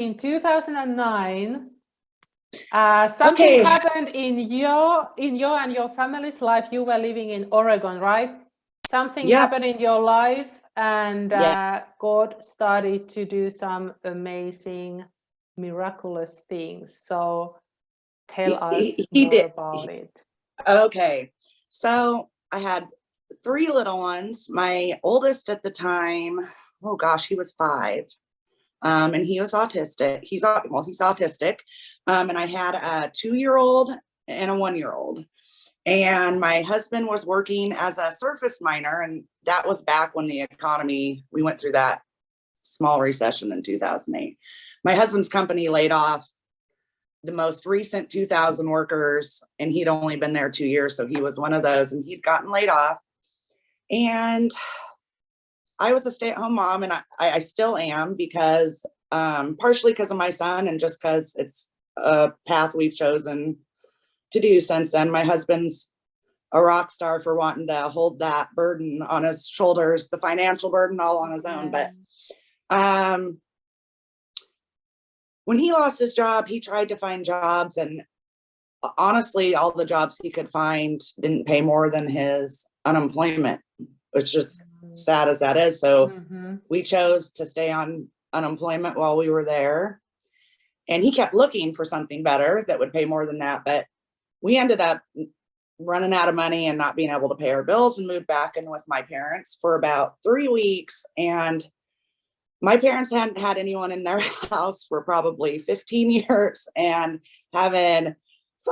in 2009, something happened in your and your family's life. You were living in Oregon, right? Something happened in your life, and God started to do some amazing, miraculous things. So tell us more about it. Okay, so I had 3 little ones. My oldest at the time, oh gosh, he was 5. And he was autistic. He's autistic. And I had a 2-year-old and a 1-year-old. And my husband was working as a surface miner. And that was back when the economy, we went through that small recession in 2008. My husband's company laid off the most recent 2,000 workers, and he'd only been there 2 years. So he was one of those, and he'd gotten laid off. And I was a stay-at-home mom, and I still am, because partially because of my son, and just because it's a path we've chosen to do since then. My husband's a rock star for wanting to hold that burden on his shoulders, the financial burden, all on his own. But when he lost his job, he tried to find jobs, and honestly, all the jobs he could find didn't pay more than his unemployment, which is sad as that is. So we chose to stay on unemployment while we were there, and he kept looking for something better that would pay more than that. But we ended up running out of money and not being able to pay our bills, and moved back in with my parents for about 3 weeks. And my parents hadn't had anyone in their house for probably 15 years, and having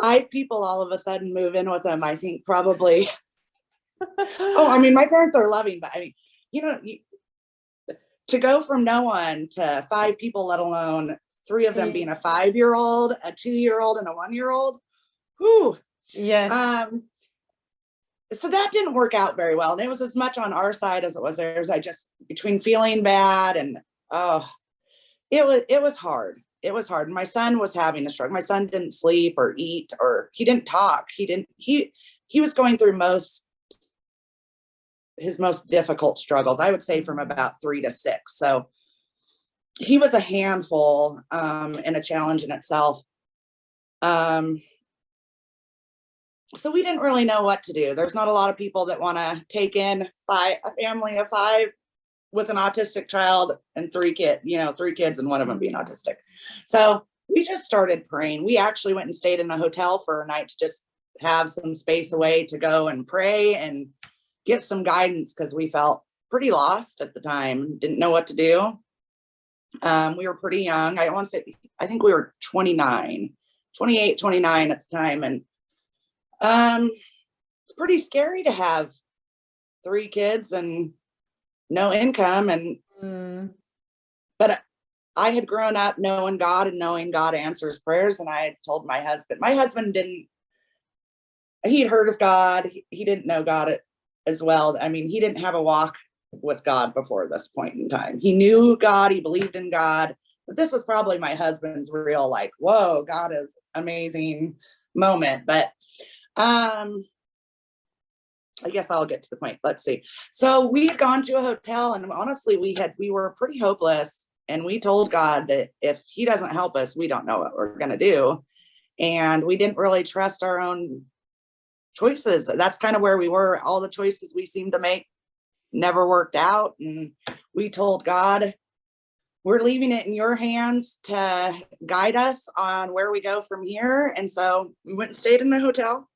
5 people all of a sudden move in with them, I think probably I mean, my parents are loving, but I mean, to go from no one to 5 people, let alone 3 of them being a 5-year-old, a 2-year-old, and a 1-year-old. Whew. Yeah. So that didn't work out very well. And it was as much on our side as it was theirs. I just, between feeling bad and, it was hard. It was hard. My son was having a struggle. My son didn't sleep or eat, or he didn't talk. He was going through his most difficult struggles, I would say, from about 3 to 6. So he was a handful, and a challenge in itself. So we didn't really know what to do. There's not a lot of people that want to take in a family of 5 with an autistic child and 3 kids, and one of them being autistic. So we just started praying. We actually went and stayed in a hotel for a night to just have some space away to go and pray and get some guidance, because we felt pretty lost at the time, didn't know what to do. We were pretty young. I think we were 28, 29 at the time. And it's pretty scary to have 3 kids and no income. And but I had grown up knowing God and knowing God answers prayers. And I had told my husband he'd heard of God. He didn't know God as well. I mean, he didn't have a walk with God before this point in time. He knew God, he believed in God, but this was probably my husband's real, like, whoa, God is amazing moment. But I guess I'll get to the point. Let's see. So we had gone to a hotel, and honestly, we were pretty hopeless, and we told God that if he doesn't help us, we don't know what we're going to do. And we didn't really trust our own choices. That's kind of where we were. All the choices we seemed to make never worked out. And we told God, we're leaving it in your hands to guide us on where we go from here. And so we went and stayed in the hotel.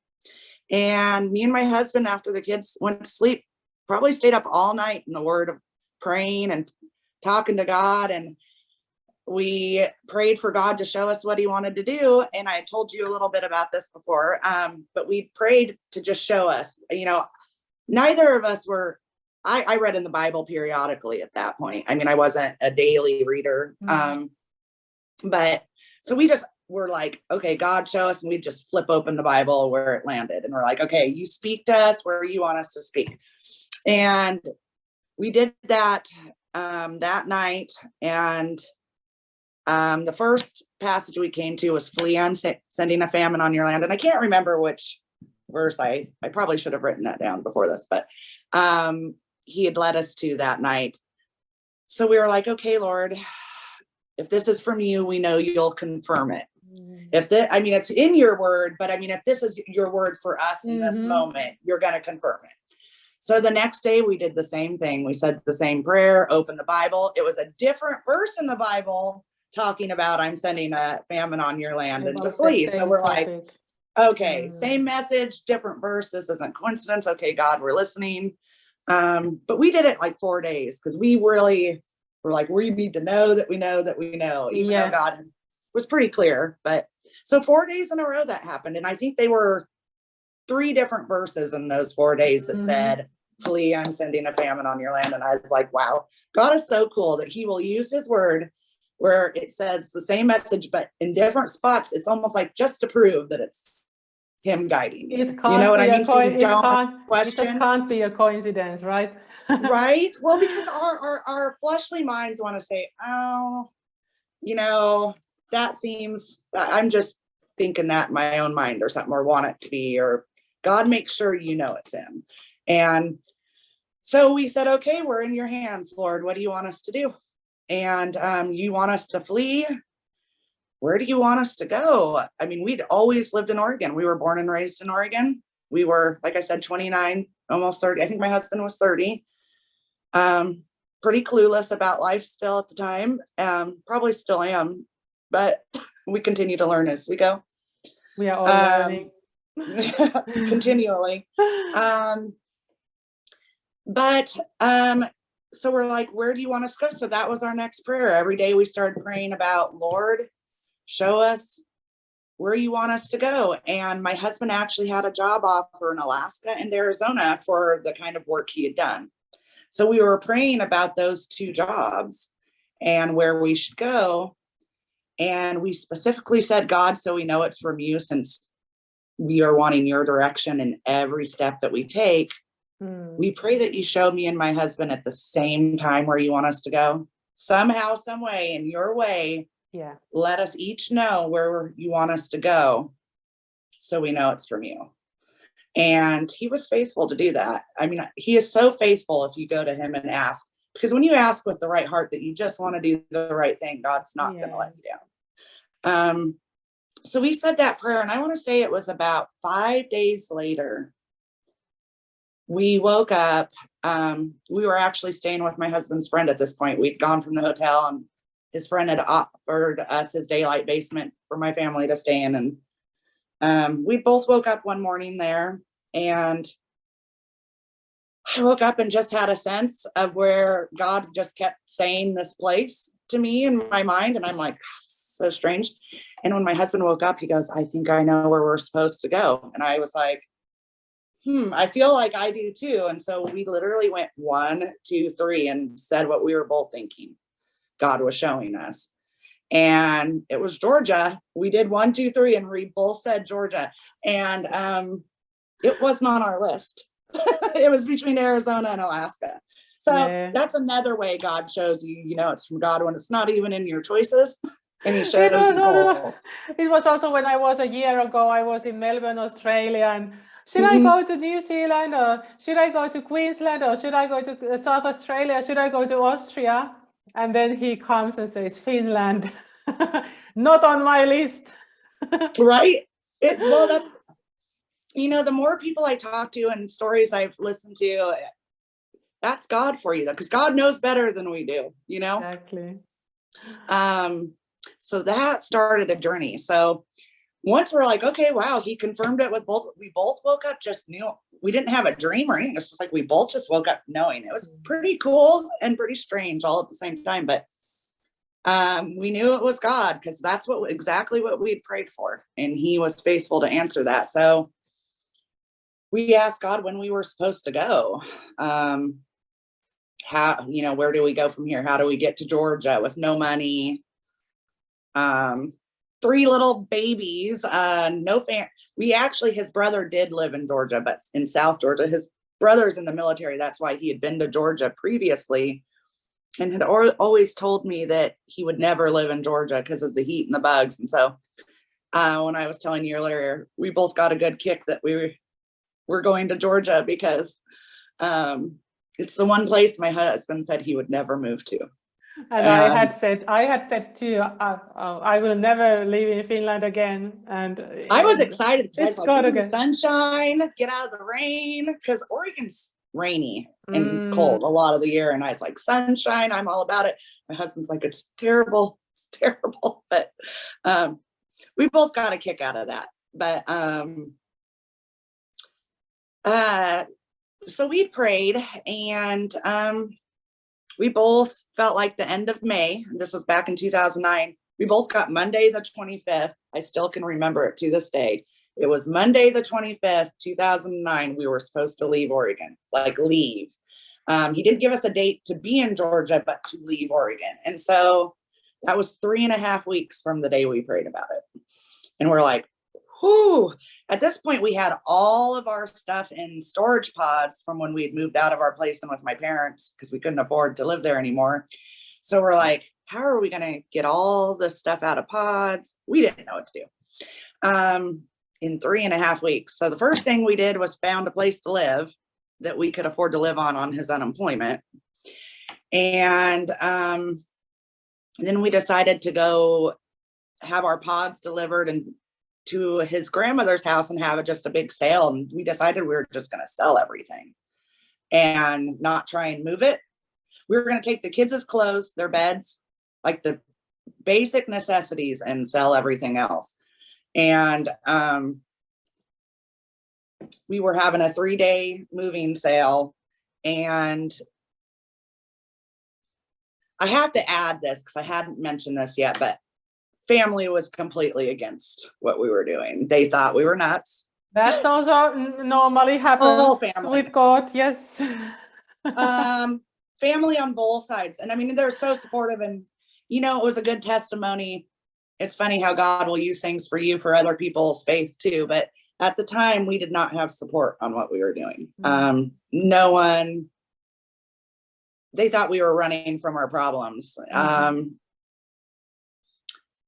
And me and my husband, after the kids went to sleep, probably stayed up all night in the Word of praying and talking to God. And we prayed for God to show us what he wanted to do. And I told you a little bit about this before, but we prayed to just show us. Neither of us were, I read in the Bible periodically at that point. I mean, I wasn't a daily reader. But so we just were like, okay, God, show us. And we just flip open the Bible where it landed. And we're like, okay, you speak to us where you want us to speak. And we did that that night. And the first passage we came to was flee, I'm sending a famine on your land. And I can't remember which verse. I probably should have written that down before this, but he had led us to that night. So we were like, okay, Lord, if this is from you, we know you'll confirm it. If that, I mean, it's in your word, but I mean, if this is your word for us in this moment, you're going to confirm it. So the next day we did the same thing. We said the same prayer, opened the Bible. It was a different verse in the Bible talking about, I'm sending a famine on your land and to flee. So we're like, okay, same message, different verse. This isn't coincidence. Okay, God, we're listening. But we did it like 4 days because we really were like, we need to know that we know that we know, even though God was pretty clear. But so 4 days in a row that happened. And I think they were 3 different verses in those 4 days that said, flee, I'm sending a famine on your land. And I was like, wow, God is so cool that he will use his word where it says the same message, but in different spots. It's almost like just to prove that it's him guiding you. It can't, you know what be I mean? So it just can't be a coincidence, right? Right. Well, because our fleshly minds want to say, oh, you know, that seems, I'm just thinking that in my own mind or something, or want it to be, or God makes sure you know it's him. And so we said, okay, we're in your hands, Lord. What do you want us to do? And you want us to flee? Where do you want us to go? I mean, we'd always lived in Oregon. We were born and raised in Oregon. We were, like I said, 29, almost 30. I think my husband was 30. Pretty clueless about life still at the time. Probably still am, but we continue to learn as we go. We are all learning. Continually. So we're like, where do you want us to go? So that was our next prayer. Every day we started praying about, Lord, show us where you want us to go. And my husband actually had a job offer in Alaska and Arizona for the kind of work he had done. So we were praying about those 2 jobs and where we should go. And we specifically said, God, so we know it's from you, since we are wanting your direction in every step that we take. We pray that you show me and my husband at the same time where you want us to go. Somehow, some way, in your way, let us each know where you want us to go, so we know it's from you. And he was faithful to do that. I mean, he is so faithful if you go to him and ask, because when you ask with the right heart that you just want to do the right thing, God's not going to let you down. So we said that prayer, and I want to say it was about 5 days later. We woke up. We were actually staying with my husband's friend at this point. We'd gone from the hotel, and his friend had offered us his daylight basement for my family to stay in. And we both woke up one morning there, and I woke up and just had a sense of where God just kept saying this place to me in my mind. And I'm like, so strange. And when my husband woke up, he goes, I think I know where we're supposed to go. And I was like, I feel like I do too. And so we literally went 1, 2, 3 and said what we were both thinking God was showing us. And it was Georgia. We did 1, 2, 3, and we both said Georgia. And it wasn't on our list. It was between Arizona and Alaska. So that's another way God shows you, you know, it's from God when it's not even in your choices. And he shows you both. It was also when I was a year ago, I was in Melbourne, Australia, and should I go to New Zealand, or should I go to Queensland, or should I go to South Australia? Should I go to Austria? And then he comes and says, Finland, not on my list. Right. Well, that's, you know, the more people I talk to and stories I've listened to, that's God for you, though, because God knows better than we do, you know? Exactly. So that started a journey. So once we're like, okay, wow, he confirmed it with both. We both woke up, just knew. We didn't have a dream or anything. It's just like we both just woke up knowing. It was pretty cool and pretty strange all at the same time. But we knew it was God, because that's exactly what we'd prayed for. And he was faithful to answer that. So we asked God when we were supposed to go. How, you know, where do we go from here? How do we get to Georgia with no money? 3 little babies, no family. We actually, his brother did live in Georgia, but in South Georgia. His brother's in the military. That's why he had been to Georgia previously, and had always told me that he would never live in Georgia because of the heat and the bugs. And so when I was telling you earlier, we both got a good kick that we were going to Georgia, because it's the one place my husband said he would never move to. And I had said too, I will never live in Finland again. And I was excited. It's got to sunshine, get out of the rain, because Oregon's rainy and cold a lot of the year. And I was like, sunshine, I'm all about it. My husband's like, it's terrible. It's terrible. But we both got a kick out of that. But so we prayed, and we both felt like the end of May. This was back in 2009. We both got Monday the 25th. I still can remember it to this day. It was Monday the 25th, 2009. We were supposed to leave Oregon, like leave. He didn't give us a date to be in Georgia, but to leave Oregon. And so that was 3.5 weeks from the day we prayed about it. And we're like, whew. At this point, we had all of our stuff in storage pods from when we had moved out of our place and with my parents, because we couldn't afford to live there anymore. So we're like, how are we going to get all this stuff out of pods? We didn't know what to do in 3.5 weeks. So the first thing we did was found a place to live that we could afford to live on his unemployment. And then we decided to go have our pods delivered and to his grandmother's house and have just a big sale. And we decided we were just going to sell everything and not try and move it. We were going to take the kids' clothes, their beds, like the basic necessities, and sell everything else. And we were having a 3-day moving sale. And I have to add this because I hadn't mentioned this yet, but family was completely against what we were doing. They thought we were nuts. That also normally happens with God, yes. Family on both sides. And I mean, they're so supportive, and, it was a good testimony. It's funny how God will use things for you, for other people's faith too. But at the time, we did not have support on what we were doing. No one, they thought we were running from our problems.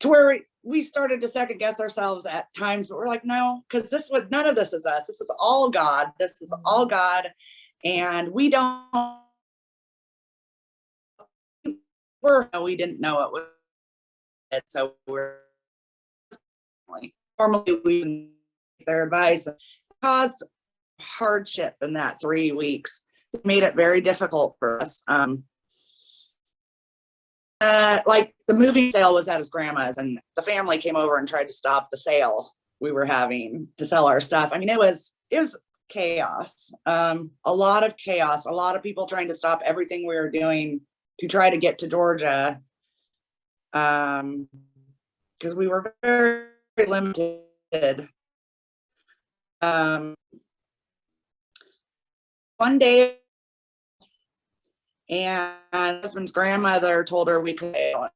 To where we started to second guess ourselves at times, but we're like, no, because none of this is us. This is all God. This is all God. And we didn't know it was it. So normally we take their advice. It caused hardship in that 3 weeks. It made it very difficult for us. Like the movie sale was at his grandma's, and the family came over and tried to stop the sale we were having to sell our stuff. I mean, it was chaos, a lot of chaos, a lot of people trying to stop everything we were doing to try to get to Georgia, because we were very, very limited. One day, and my husband's grandmother told her we could sail.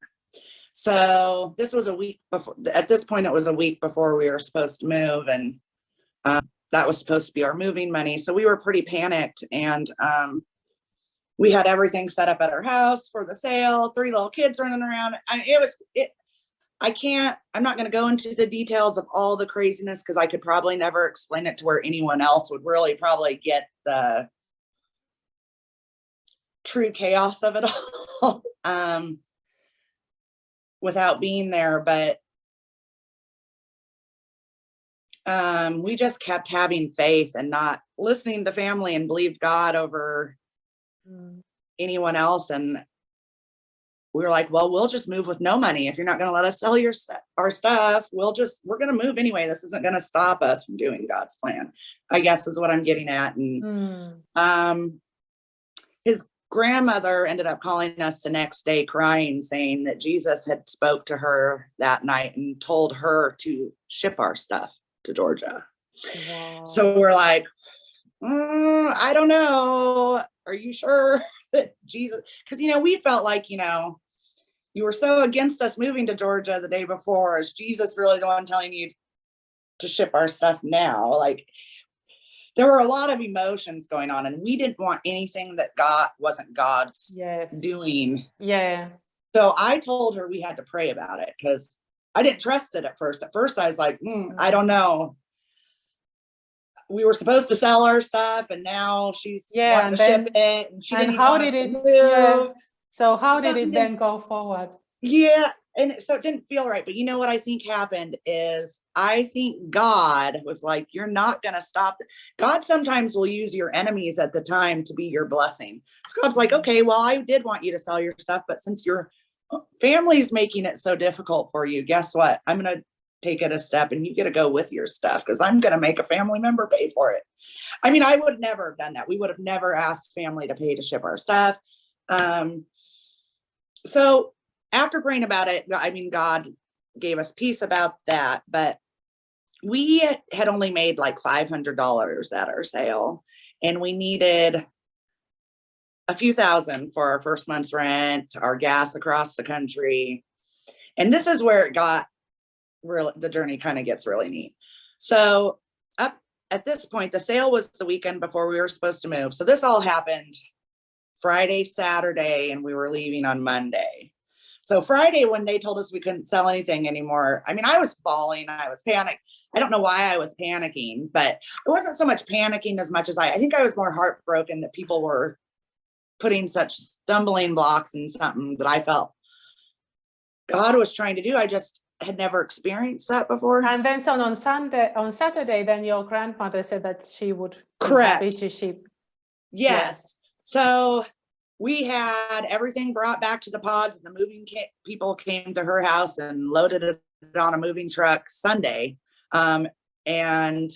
So this was a week before. At this point, it was a week before we were supposed to move, and that was supposed to be our moving money. So we were pretty panicked, and we had everything set up at our house for the sale. 3 little kids running around. I'm not going to go into the details of all the craziness, because I could probably never explain it to where anyone else would really probably get the true chaos of it all without being there. But we just kept having faith and not listening to family, and believed God over anyone else. And we were like, well, we'll just move with no money. If you're not going to let us sell our stuff, we're going to move anyway. This isn't going to stop us from doing God's plan, I guess is what I'm getting at. And his grandmother ended up calling us the next day crying, saying that Jesus had spoke to her that night and told her to ship our stuff to Georgia. Wow. So we're like, I don't know. Are you sure that Jesus, because, we felt like, you were so against us moving to Georgia the day before. Is Jesus really the one telling you to ship our stuff now? Like, there were a lot of emotions going on, and we didn't want anything that wasn't God's doing. Yeah. So I told her we had to pray about it, because I didn't trust it at first. At first I was like, I don't know. We were supposed to sell our stuff, and now she's wanting to ship it. And she didn't how did it? Yeah. So how did it then go forward? Yeah. And so it didn't feel right. But you know what I think happened is I think God was like, you're not going to stop. God sometimes will use your enemies at the time to be your blessing. So God's like, okay, well, I did want you to sell your stuff, but since your family's making it so difficult for you, guess what? I'm going to take it a step and you get to go with your stuff because I'm going to make a family member pay for it. I mean, I would never have done that. We would have never asked family to pay to ship our stuff. So after praying about it, I mean, God gave us peace about that, but we had only made like $500 at our sale and we needed a few thousand for our first month's rent, our gas across the country. And this is where it got really, the journey kind of gets really neat. So up at this point, the sale was the weekend before we were supposed to move. So this all happened Friday, Saturday, and we were leaving on Monday. So Friday, when they told us we couldn't sell anything anymore, I mean, I was bawling, I was panicked. I don't know why I was panicking, but it wasn't so much panicking as much as I think I was more heartbroken that people were putting such stumbling blocks in something that I felt God was trying to do. I just had never experienced that before. And then so on Saturday, then your grandmother said that she would Correct. be happy to ship. Yes. So we had everything brought back to the pods and the moving people came to her house and loaded it on a moving truck Sunday. And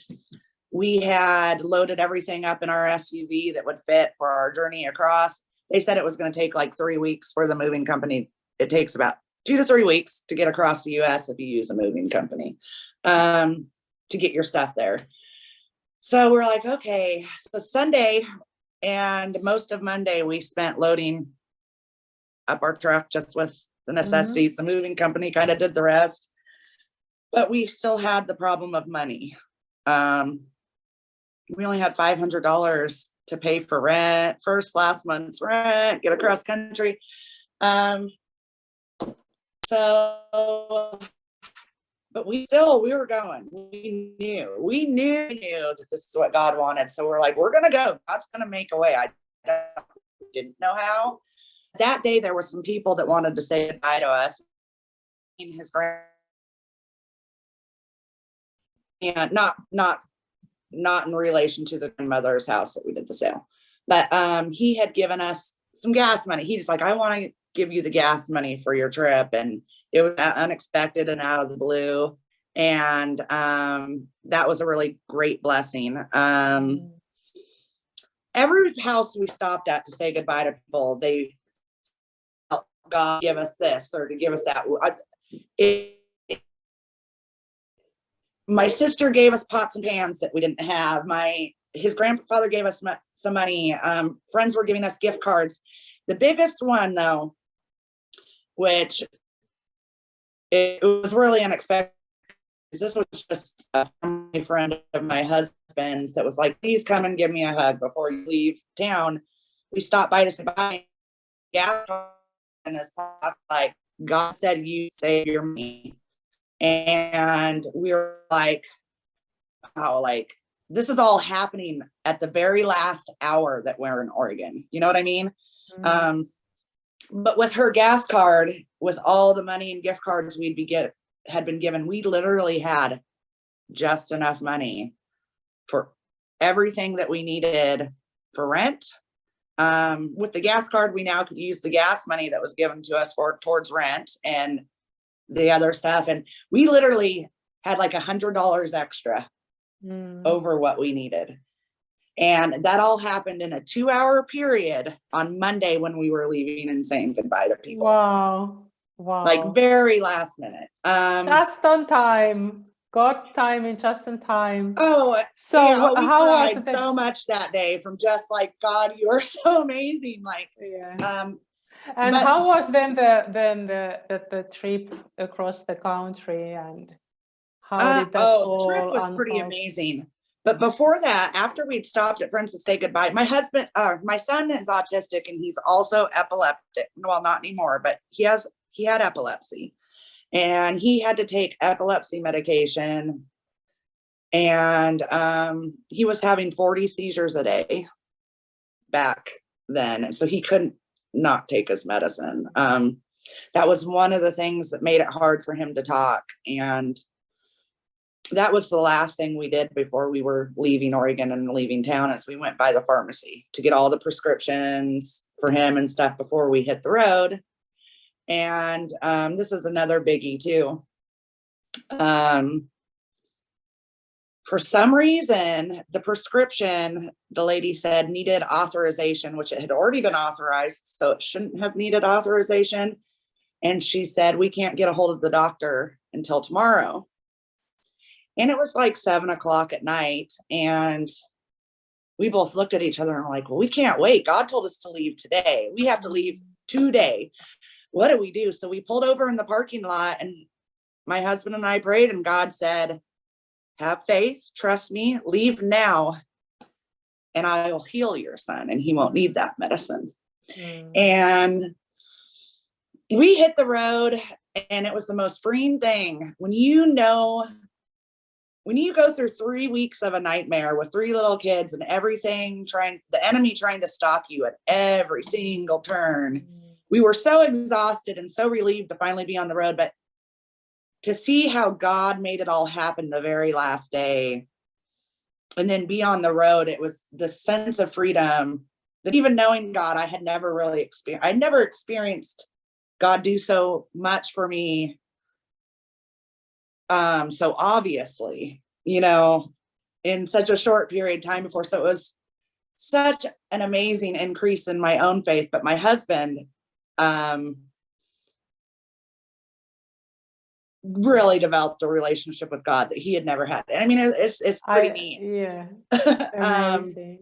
we had loaded everything up in our SUV that would fit for our journey across. They said it was going to take like 3 weeks for the moving company. It takes about 2 to 3 weeks to get across the US if you use a moving company, to get your stuff there. So we're like, okay, so Sunday and most of Monday we spent loading up our truck just with the necessities. The moving company kind of did the rest, but we still had the problem of money. We only had $500 to pay for rent, last month's rent, get across country. So, but we were going. We knew that this is what God wanted. So we're like, we're going to go. God's going to make a way. I didn't know how. That day, there were some people that wanted to say goodbye to us. His grand, and not in relation to the grandmother's house that we did the sale, but he had given us some gas money. He was like, I want to give you the gas money for your trip. And it was unexpected and out of the blue. And that was a really great blessing. Every house we stopped at to say goodbye to people, they felt God give us this or to give us that. My sister gave us pots and pans that we didn't have. His grandfather gave us some money. Friends were giving us gift cards. The biggest one, though, which it was really unexpected, this was just a family friend of my husband's that was like, please come and give me a hug before you leave town. We stopped by to say bye. Yeah, in his pocket, like, God said, you save your money. And we were like, wow, like this is all happening at the very last hour that we're in Oregon. You know what I mean? But with her gas card, with all the money and gift cards had been given, we literally had just enough money for everything that we needed for rent. With the gas card, we now could use the gas money that was given to us towards rent and the other stuff. And we literally had like $100 extra over what we needed. And that all happened in a 2-hour period on Monday when we were leaving and saying goodbye to people. Wow. Like very last minute. Just on time. God's timing, just in time. Oh, so yeah, how was it? So much that day from just like, God, you are so amazing. Like, yeah. And how was then the trip across the country, and how did that the trip was pretty amazing. But before that, after we'd stopped at friends to say goodbye, my son is autistic and he's also epileptic. Well, not anymore, but he had epilepsy and he had to take epilepsy medication. And he was having 40 seizures a day back then. And so he couldn't not take his medicine. That was one of the things that made it hard for him to talk. And that was the last thing we did before we were leaving Oregon and leaving town, is we went by the pharmacy to get all the prescriptions for him and stuff before we hit the road. And this is another biggie too. For some reason, the prescription, the lady said, needed authorization, which it had already been authorized, so it shouldn't have needed authorization. And she said, we can't get a hold of the doctor until tomorrow. And it was like 7 o'clock at night. And we both looked at each other and were like, well, we can't wait. God told us to leave today. We have to leave today. What do we do? So we pulled over in the parking lot, and my husband and I prayed, and God said, have faith, trust me, leave now, and I will heal your son, and he won't need that medicine. And we hit the road, and it was the most freeing thing. When you go through 3 weeks of a nightmare with 3 little kids and everything, the enemy trying to stop you at every single turn, we were so exhausted and so relieved to finally be on the road. But to see how God made it all happen the very last day, and then be on the road, it was the sense of freedom that, even knowing God, I had never really experienced. I'd never experienced God do so much for me. So obviously, in such a short period of time before. So it was such an amazing increase in my own faith. But my husband, really developed a relationship with God that he had never had. I mean, it's pretty neat. Yeah. Amazing.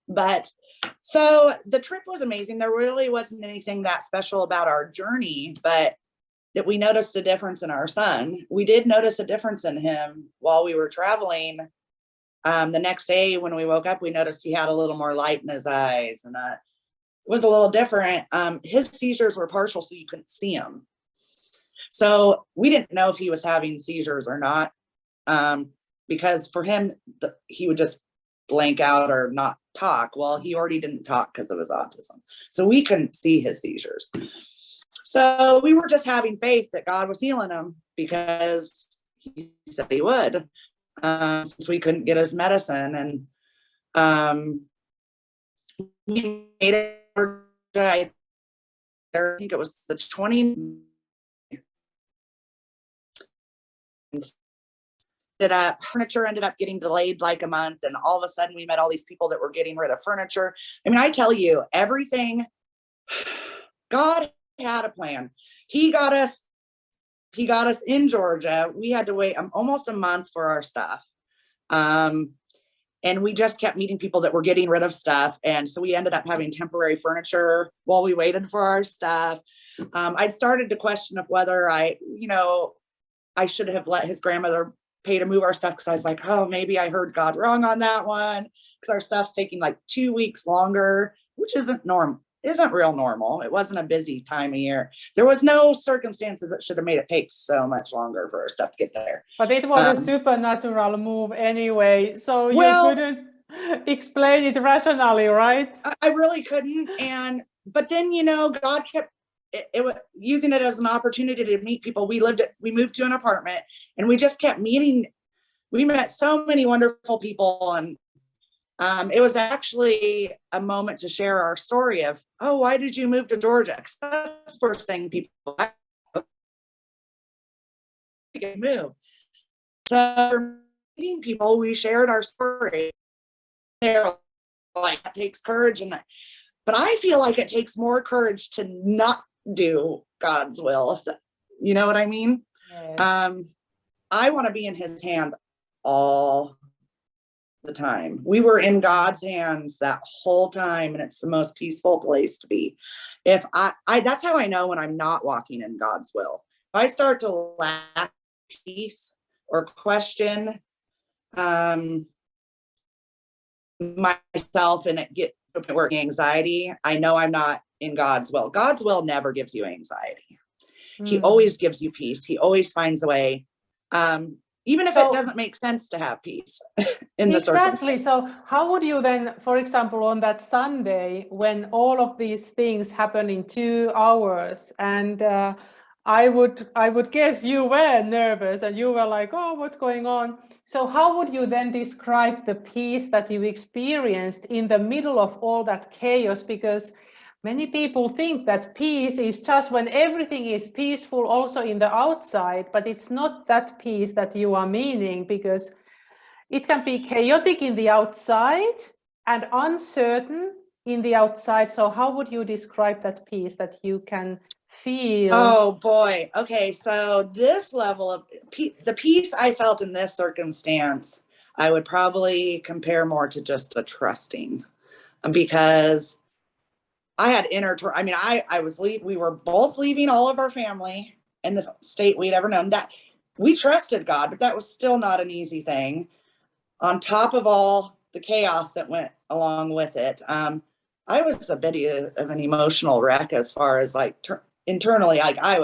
But so the trip was amazing. There really wasn't anything that special about our journey, but that we noticed a difference in our son. We did notice a difference in him while we were traveling. The next day when we woke up, we noticed he had a little more light in his eyes, and it was a little different. His seizures were partial, so you couldn't see him. So we didn't know if he was having seizures or not, because for him, he would just blank out or not talk. Well, he already didn't talk because of his autism. So we couldn't see his seizures. So we were just having faith that God was healing him, because he said he would, since we couldn't get his medicine. And we made it, I think it was the 20th. Furniture ended up getting delayed like a month, and all of a sudden we met all these people that were getting rid of furniture. I mean, I tell you, everything, God had a plan. He got us in Georgia. We had to wait almost a month for our stuff. And we just kept meeting people that were getting rid of stuff. And so we ended up having temporary furniture while we waited for our stuff. I'd started to question of whether I should have let his grandmother pay to move our stuff, because I was like, oh, maybe I heard God wrong on that one, because our stuff's taking like 2 weeks longer, which isn't real normal. It wasn't a busy time of year. There was no circumstances that should have made it take so much longer for our stuff to get there. But it was a supernatural move anyway, so you couldn't explain it rationally, right? I really couldn't. But then, God kept using it as an opportunity to meet people. We moved to an apartment, and we just kept meeting. We met so many wonderful people, and it was actually a moment to share our story of, oh, why did you move to Georgia? Because that's the first thing people move. So meeting people, we shared our story. They're like, it takes courage, but I feel like it takes more courage to not do God's will. You know what I mean? Yes. I want to be in his hand all the time. We were in God's hands that whole time, and it's the most peaceful place to be. If I that's how I know when I'm not walking in God's will. If I start to lack peace or question myself, and it get to work anxiety, I know I'm not in God's will. God's will never gives you anxiety. He always gives you peace. He always finds a way. even if it doesn't make sense to have peace in the Exactly. So how would you then, for example, on that Sunday, when all of these things happen in 2 hours, and I would guess you were nervous and you were like, oh, what's going on? So how would you then describe the peace that you experienced in the middle of all that chaos? Because many people think that peace is just when everything is peaceful also in the outside, but it's not that peace that you are meaning, because it can be chaotic in the outside and uncertain in the outside. So how would you describe that peace that you can feel? Oh boy. Okay. So this level of the peace I felt in this circumstance, I would probably compare more to just a trusting, because I had we were both leaving all of our family in the state we'd ever known. That we trusted God, but that was still not an easy thing. On top of all the chaos that went along with it, I was a bit of an emotional wreck as far as like internally. Like I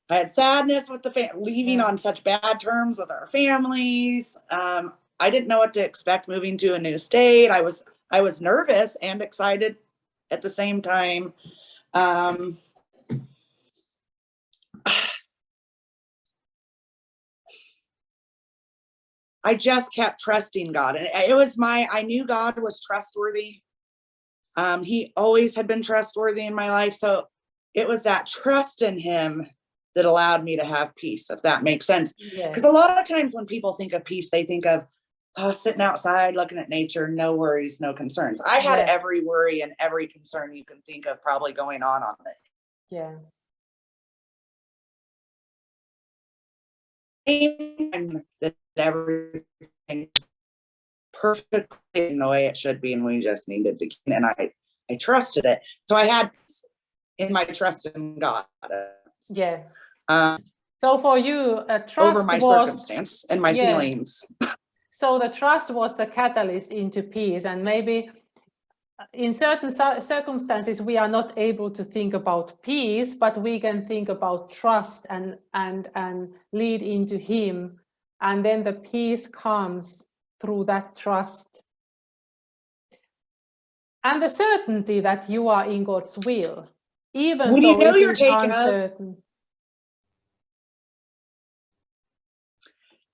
had sadness with leaving on such bad terms with our families. I didn't know what to expect moving to a new state. I was nervous and excited at the same time. I just kept trusting God, and I knew God was trustworthy. He always had been trustworthy in my life. So it was that trust in him that allowed me to have peace, if that makes sense. Because a lot of times when people think of peace, they think of sitting outside, looking at nature, no worries, no concerns. I had every worry and every concern you can think of probably going on it. Yeah. That everything's perfectly in the way it should be, and we just needed to, and I trusted it. So I had in my trust in God. Yeah. So for you, trust over my circumstance and my feelings. So the trust was the catalyst into peace, and maybe in certain circumstances we are not able to think about peace, but we can think about trust and lead into him, and then the peace comes through that trust and the certainty that you are in God's will, even when though you know it you're is taken uncertain.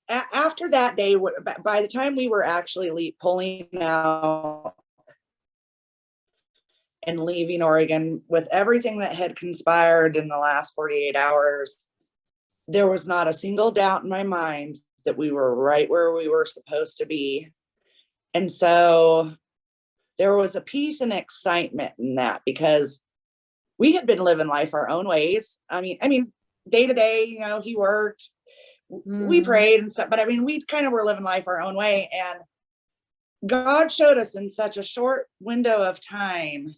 After that day, by the time we were actually pulling out and leaving Oregon, with everything that had conspired in the last 48 hours, there was not a single doubt in my mind that we were right where we were supposed to be. And so there was a peace and excitement in that, because we had been living life our own ways. I mean, day to day, he worked, we prayed and stuff, but we kind of were living life our own way. And God showed us in such a short window of time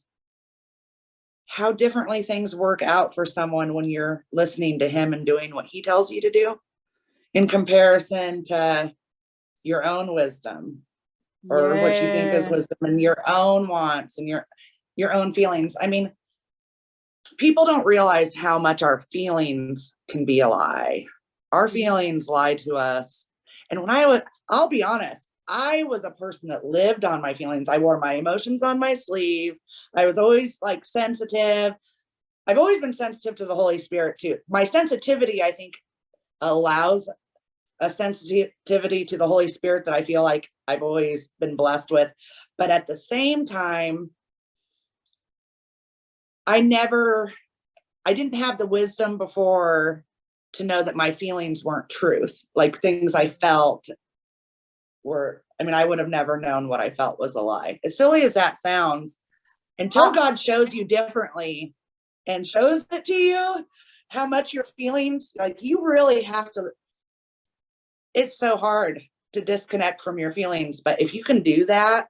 how differently things work out for someone when you're listening to him and doing what he tells you to do, in comparison to your own wisdom or what you think is wisdom and your own wants and your own feelings. People don't realize how much our feelings can be a lie. Our feelings lie to us. And I'll be honest, I was a person that lived on my feelings. I wore my emotions on my sleeve. I was always sensitive. I've always been sensitive to the Holy Spirit too. My sensitivity, I think, allows a sensitivity to the Holy Spirit that I feel like I've always been blessed with. But at the same time, I didn't have the wisdom before to know that my feelings weren't truth. Like things I felt were, I would have never known what I felt was a lie. As silly as that sounds, until God shows you differently and shows it to you, how much your feelings, you really have to, it's so hard to disconnect from your feelings. But if you can do that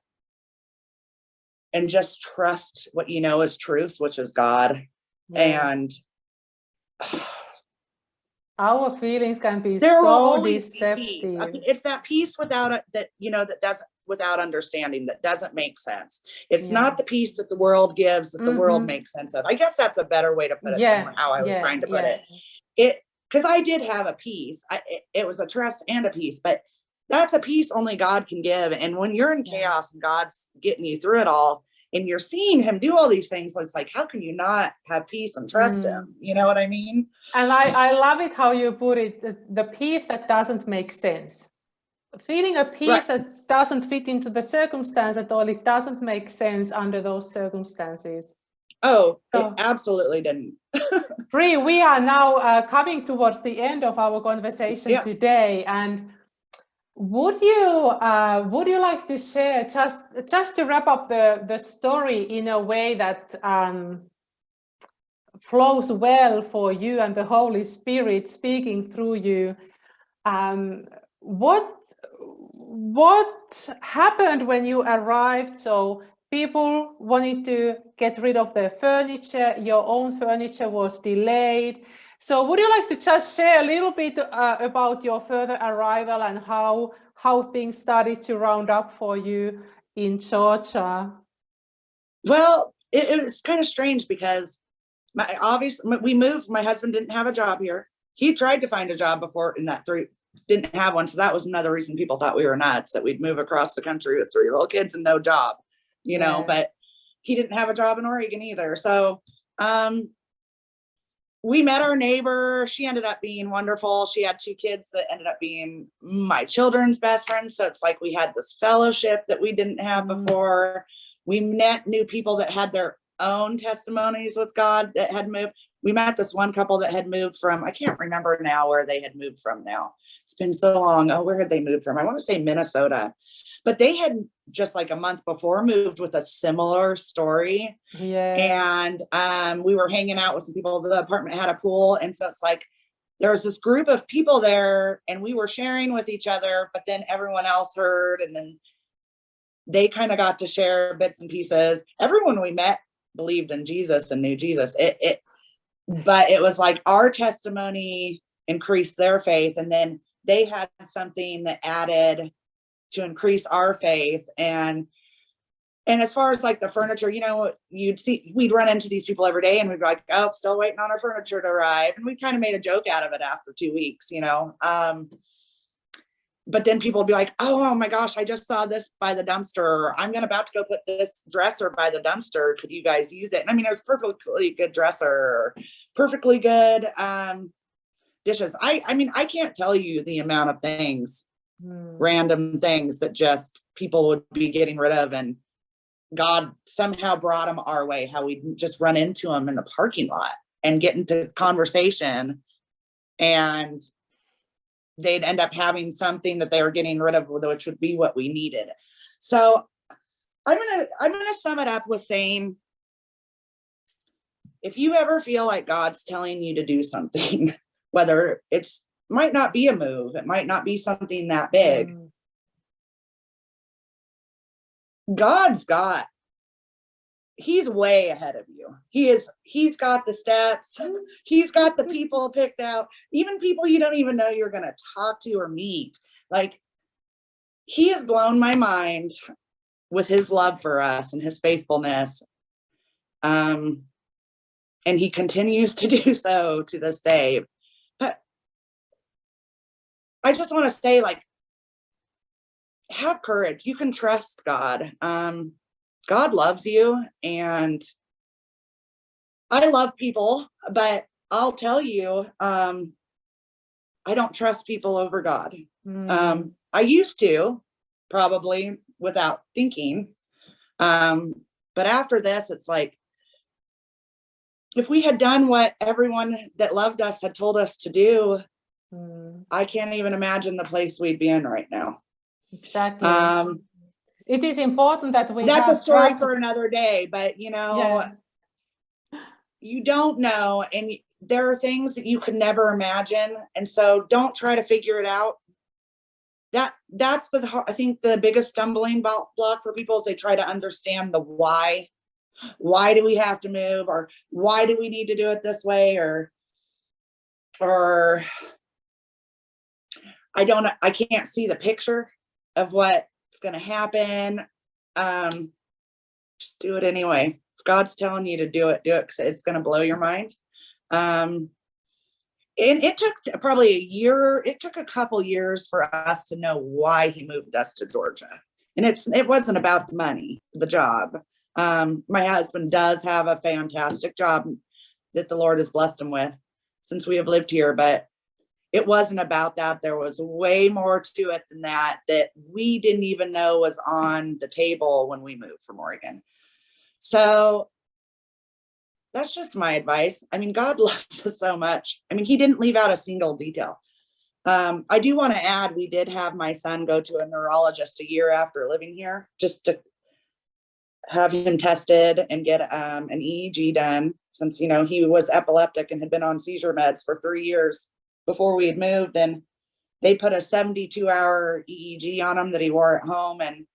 and just trust what you know is truth, which is God, and our feelings can be so deceptive. It's that peace without understanding, that doesn't make sense. It's not the peace that the world gives, that the world makes sense of. I guess that's a better way to put it than how I was trying to put it. because I did have a peace. It was a trust and a peace, but that's a peace only God can give. And when you're in chaos and God's getting you through it all, and you're seeing him do all these things, it's like, how can you not have peace and trust him? You know what I mean? And I love it how you put it, the peace that doesn't make sense. Feeling a peace that doesn't fit into the circumstance at all, it doesn't make sense under those circumstances. Oh, it absolutely didn't. Bree, we are now coming towards the end of our conversation today, and would you like to share, just to wrap up the story in a way that flows well for you and the Holy Spirit speaking through you? What happened when you arrived? So people wanted to get rid of their furniture, your own furniture was delayed. So would you like to just share a little bit about your further arrival and how things started to round up for you in Georgia? Well, it was kind of strange because we moved. My husband didn't have a job here. He tried to find a job before in that didn't have one. So that was another reason people thought we were nuts, that we'd move across the country with 3 little kids and no job, you know, but he didn't have a job in Oregon either. So, we met our neighbor. She ended up being wonderful. She had 2 kids that ended up being my children's best friends. So it's like we had this fellowship that we didn't have before. We met new people that had their own testimonies with God that had moved. We met this one couple that had moved from, I can't remember now where they had moved from now. It's been so long. Oh, where had they moved from? I want to say Minnesota. But they had just like a month before moved with a similar story. And we were hanging out with some people. The apartment had a pool. And so it's like, there was this group of people there and we were sharing with each other, but then everyone else heard, and then they kind of got to share bits and pieces. Everyone we met believed in Jesus and knew Jesus. But it was like our testimony increased their faith, and then they had something that added to increase our faith. And as far as like the furniture, you know, we'd run into these people every day and we'd be like, oh, still waiting on our furniture to arrive. And we kind of made a joke out of it after 2 weeks, you know. But then people would be like, oh my gosh, I just saw this by the dumpster. Or, I'm about to go put this dresser by the dumpster. Could you guys use it? And I mean, it was perfectly good dresser, perfectly good dishes. I mean, I can't tell you the amount of things, random things that just people would be getting rid of. And God somehow brought them our way, how we just run into them in the parking lot and get into conversation, and they'd end up having something that they were getting rid of, which would be what we needed. So I'm gonna sum it up with saying, if you ever feel like God's telling you to do something, whether might not be a move, it might not be something that big, he's way ahead of you. He's got the steps. He's got the people picked out, even people you don't even know you're going to talk to or meet. Like, he has blown my mind with his love for us and his faithfulness. And he continues to do so to this day. But I just want to say, like, have courage. You can trust God. God loves you, and I love people, but I'll tell you, I don't trust people over God. I used to, probably without thinking. But after this, it's like, if we had done what everyone that loved us had told us to do, I can't even imagine the place we'd be in right now. Exactly. It is important that that's a story for another day, but you know, you don't know. And there are things that you could never imagine. And so don't try to figure it out. That's I think the biggest stumbling block for people is they try to understand the why. Why do we have to move? Or why do we need to do it this way? Or I can't see the picture of what's going to happen. Just do it anyway. If God's telling you to do it, because it's going to blow your mind. And it took probably a year. It took a couple years for us to know why he moved us to Georgia. And it wasn't about the money, the job. My husband does have a fantastic job that the Lord has blessed him with since we have lived here, but it wasn't about that. There was way more to it than that we didn't even know was on the table when we moved from Oregon. So that's just my advice. I mean, God loves us so much. I mean, he didn't leave out a single detail. I do want to add, we did have my son go to a neurologist a year after living here, just to have him tested and get an EEG done, since, you know, he was epileptic and had been on seizure meds for 3 years before we had moved. And they put a 72-hour EEG on him that he wore at home, and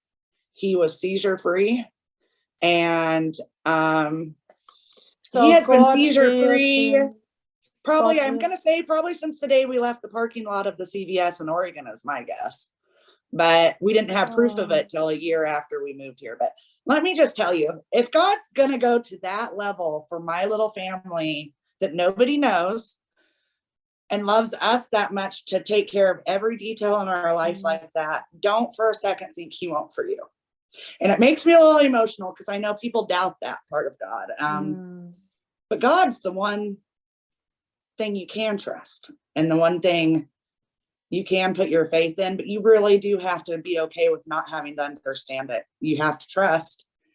he was seizure free. And he has been seizure free probably, I'm going to say probably since the day we left the parking lot of the CVS in Oregon is my guess. But we didn't have proof of it till a year after we moved here. But let me just tell you, if God's going to go to that level for my little family that nobody knows and loves us that much to take care of every detail in our life like that, don't for a second think he won't for you. And it makes me a little emotional because I know people doubt that part of God. But God's the one thing you can trust and the one thing you can put your faith in, but you really do have to be okay with not having to understand it. You have to trust